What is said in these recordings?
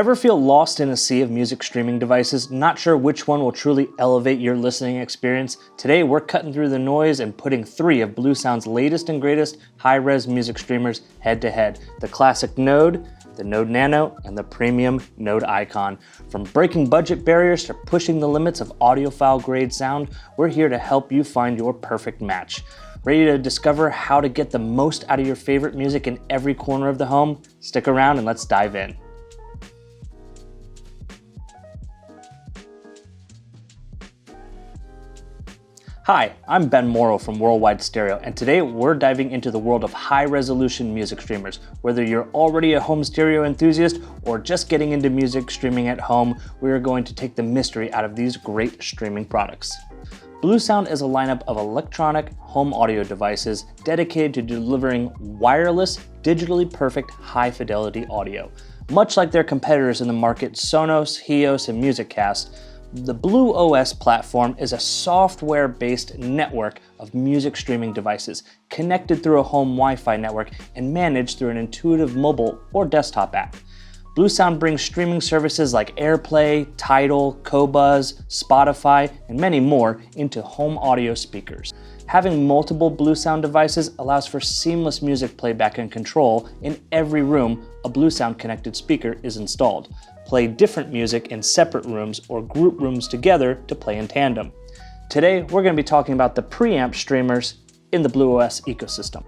Ever feel lost in a sea of music streaming devices, not sure which one will truly elevate your listening experience? Today we're cutting through the noise and putting 3 of Bluesound's latest and greatest high-res music streamers head-to-head. The classic Node, the Node Nano, and the premium Node Icon. From breaking budget barriers to pushing the limits of audiophile grade sound, we're here to help you find your perfect match. Ready to discover how to get the most out of your favorite music in every corner of the home? Stick around and let's dive in. Hi, I'm Ben Morrow from Worldwide Stereo, and today we're diving into the world of high-resolution music streamers. Whether you're already a home stereo enthusiast or just getting into music streaming at home, we are going to take the mystery out of these great streaming products. Bluesound is a lineup of electronic home audio devices dedicated to delivering wireless, digitally perfect, high-fidelity audio. Much like their competitors in the market, Sonos, Hios, and MusicCast, the BlueOS platform is a software-based network of music streaming devices connected through a home Wi-Fi network and managed through an intuitive mobile or desktop app. Bluesound brings streaming services like AirPlay, Tidal, Qobuz, Spotify, and many more into home audio speakers. Having multiple Bluesound devices allows for seamless music playback and control. In every room, a Bluesound connected speaker is installed. Play different music in separate rooms or group rooms together to play in tandem. Today, we're going to be talking about the preamp streamers in the BlueOS ecosystem.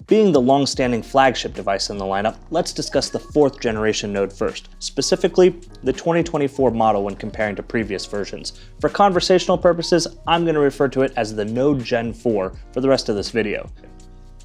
Being the long-standing flagship device in the lineup, let's discuss the 4th generation Node first, specifically the 2024 model when comparing to previous versions. For conversational purposes, I'm going to refer to it as the Node Gen 4 for the rest of this video.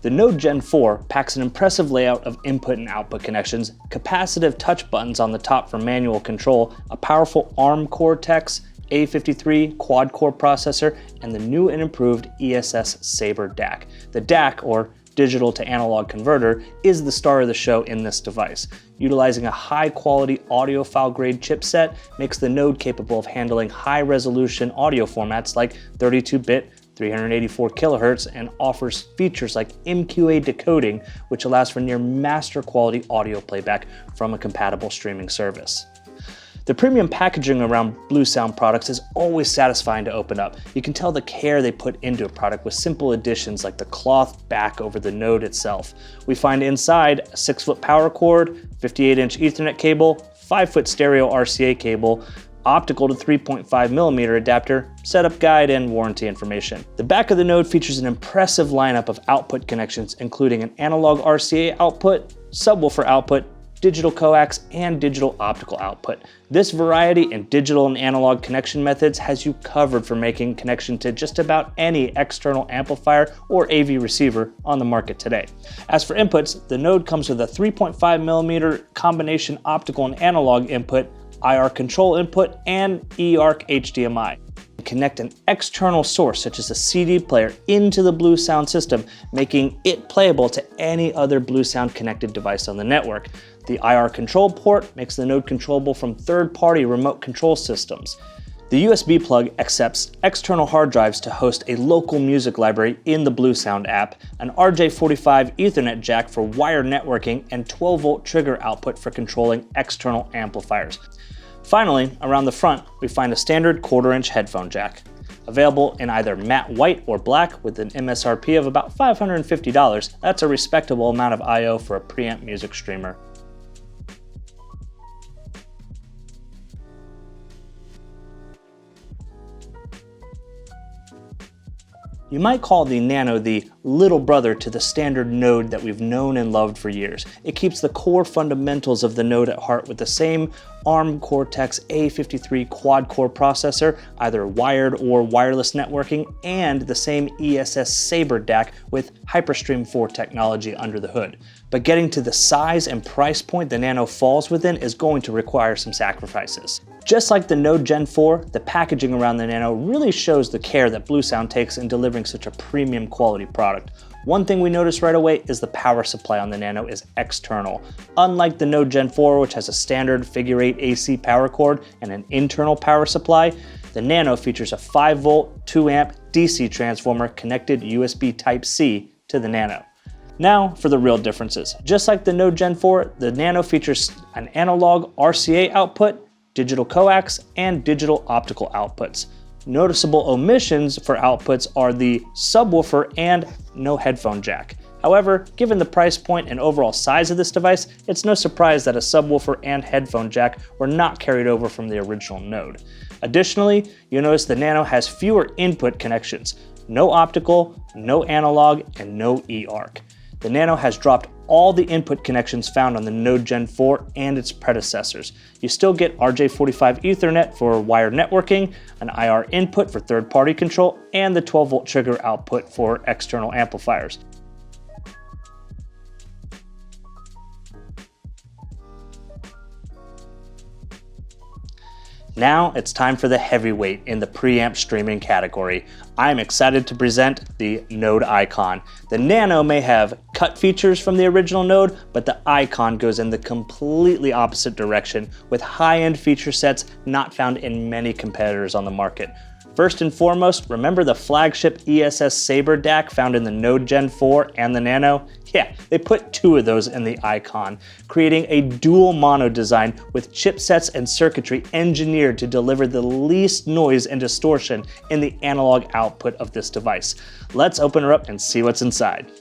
The Node Gen 4 packs an impressive layout of input and output connections, capacitive touch buttons on the top for manual control, a powerful ARM Cortex A53 quad-core processor, and the new and improved ESS Sabre DAC. The DAC, or digital to analog converter, is the star of the show in this device. Utilizing a high-quality audiophile grade chipset makes the Node capable of handling high-resolution audio formats like 32-bit, 384 kHz, and offers features like MQA decoding, which allows for near master quality audio playback from a compatible streaming service. The premium packaging around Bluesound products is always satisfying to open up. You can tell the care they put into a product with simple additions like the cloth back over the Node itself. We find inside a 6-foot power cord, 58-inch Ethernet cable, 5-foot stereo RCA cable, optical to 3.5mm adapter, setup guide, and warranty information. The back of the Node features an impressive lineup of output connections, including an analog RCA output, subwoofer output, digital coax, and digital optical output. This variety in digital and analog connection methods has you covered for making connection to just about any external amplifier or AV receiver on the market today. As for inputs, the Node comes with a 3.5mm combination optical and analog input, IR control input, and eARC HDMI. Connect an external source such as a CD player into the Bluesound system, making it playable to any other Bluesound connected device on the network. The IR control port makes the Node controllable from third-party remote control systems. The USB plug accepts external hard drives to host a local music library in the Bluesound app, an RJ45 Ethernet jack for wired networking, and 12-volt trigger output for controlling external amplifiers. Finally, around the front, we find a standard 1/4-inch headphone jack. Available in either matte white or black with an MSRP of about $550, that's a respectable amount of I/O for a preamp music streamer. You might call the Nano the little brother to the standard Node that we've known and loved for years. It keeps the core fundamentals of the Node at heart with the same ARM Cortex A53 quad-core processor, either wired or wireless networking, and the same ESS Sabre DAC with HyperStream 4 technology under the hood. But getting to the size and price point the Nano falls within is going to require some sacrifices. Just like the Node Gen 4, the packaging around the Nano really shows the care that Bluesound takes in delivering such a premium quality product. One thing we notice right away is the power supply on the Nano is external. Unlike the Node Gen 4, which has a standard figure 8 AC power cord and an internal power supply, the Nano features a 5-volt, 2-amp DC transformer connected USB Type-C to the Nano. Now for the real differences. Just like the Node Gen 4, the Nano features an analog RCA output, digital coax, and digital optical outputs. Noticeable omissions for outputs are the subwoofer and no headphone jack. However, given the price point and overall size of this device, it's no surprise that a subwoofer and headphone jack were not carried over from the original Node. Additionally, you'll notice the Nano has fewer input connections, no optical, no analog, and no eARC. The Nano has dropped all the input connections found on the Node Gen 4 and its predecessors. You still get RJ45 Ethernet for wired networking, an IR input for third-party control, and the 12-volt trigger output for external amplifiers. Now it's time for the heavyweight in the preamp streaming category. I'm excited to present the Node Icon. The Nano may have cut features from the original Node, but the Icon goes in the completely opposite direction with high-end feature sets not found in many competitors on the market. First and foremost, remember the flagship ESS Sabre DAC found in the Node Gen 4 and the Nano? Yeah, they put two of those in the Icon, creating a dual mono design with chipsets and circuitry engineered to deliver the least noise and distortion in the analog output of this device. Let's open her up and see what's inside.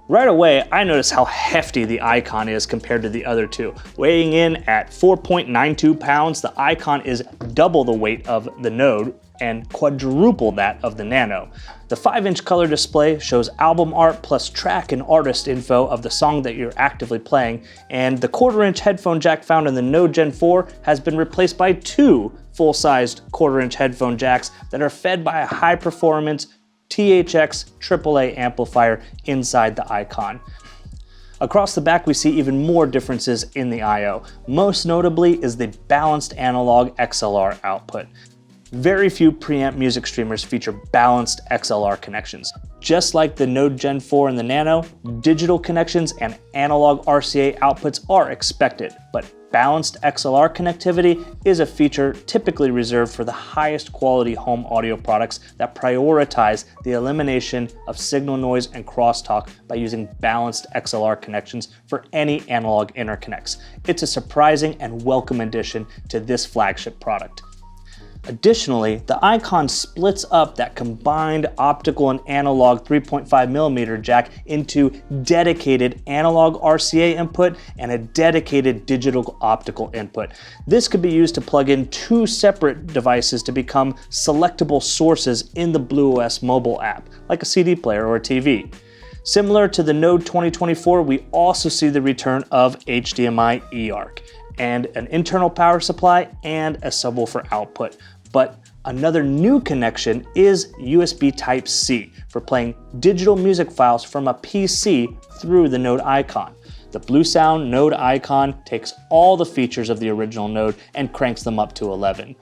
Right away, I notice how hefty the Icon is compared to the other two. Weighing in at 4.92 pounds, the Icon is double the weight of the Node and quadruple that of the Nano. The 5-inch color display shows album art plus track and artist info of the song that you're actively playing, and the 1/4-inch headphone jack found in the Node Gen 4 has been replaced by two full-sized 1/4-inch headphone jacks that are fed by a high-performance THX AAA amplifier inside the Icon. Across the back, we see even more differences in the I/O. Most notably is the balanced analog XLR output. Very few preamp music streamers feature balanced XLR connections. Just like the Node Gen 4 and the Nano, digital connections and analog RCA outputs are expected, but balanced XLR connectivity is a feature typically reserved for the highest quality home audio products that prioritize the elimination of signal noise and crosstalk by using balanced XLR connections for any analog interconnects. It's a surprising and welcome addition to this flagship product. Additionally, the Icon splits up that combined optical and analog 3.5mm jack into dedicated analog RCA input and a dedicated digital optical input. This could be used to plug in two separate devices to become selectable sources in the BlueOS mobile app, like a CD player or a TV. Similar to the Node 2024, we also see the return of HDMI eARC and an internal power supply and a subwoofer output. But another new connection is USB Type-C for playing digital music files from a PC through the Node Icon. The Bluesound Node Icon takes all the features of the original Node and cranks them up to 11.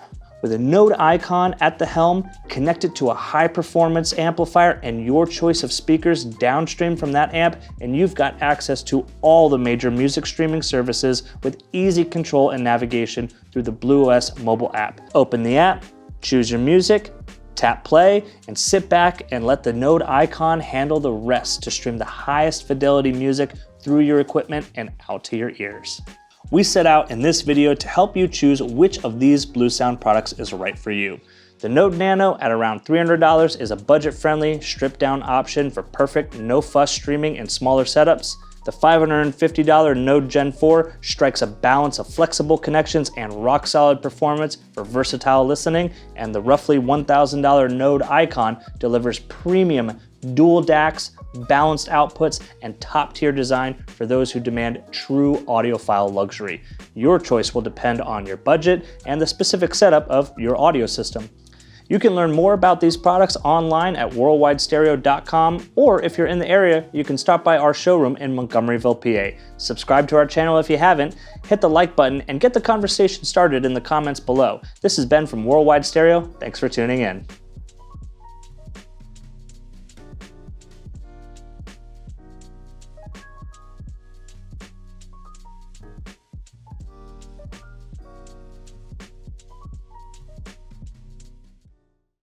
With a Node Icon at the helm, connect it to a high-performance amplifier and your choice of speakers downstream from that amp, and you've got access to all the major music streaming services with easy control and navigation through the BlueOS mobile app. Open the app, choose your music, tap play, and sit back and let the Node Icon handle the rest to stream the highest fidelity music through your equipment and out to your ears. We set out in this video to help you choose which of these Bluesound products is right for you. The Node Nano at around $300 is a budget-friendly, stripped-down option for perfect, no-fuss streaming in smaller setups. The $550 Node Gen 4 strikes a balance of flexible connections and rock-solid performance for versatile listening, and the roughly $1,000 Node Icon delivers premium dual DACs, balanced outputs, and top-tier design for those who demand true audiophile luxury. Your choice will depend on your budget and the specific setup of your audio system. You can learn more about these products online at worldwidestereo.com, or if you're in the area, you can stop by our showroom in Montgomeryville, PA. Subscribe to our channel if you haven't, hit the like button, and get the conversation started in the comments below. This is Ben from Worldwide Stereo. Thanks for tuning in.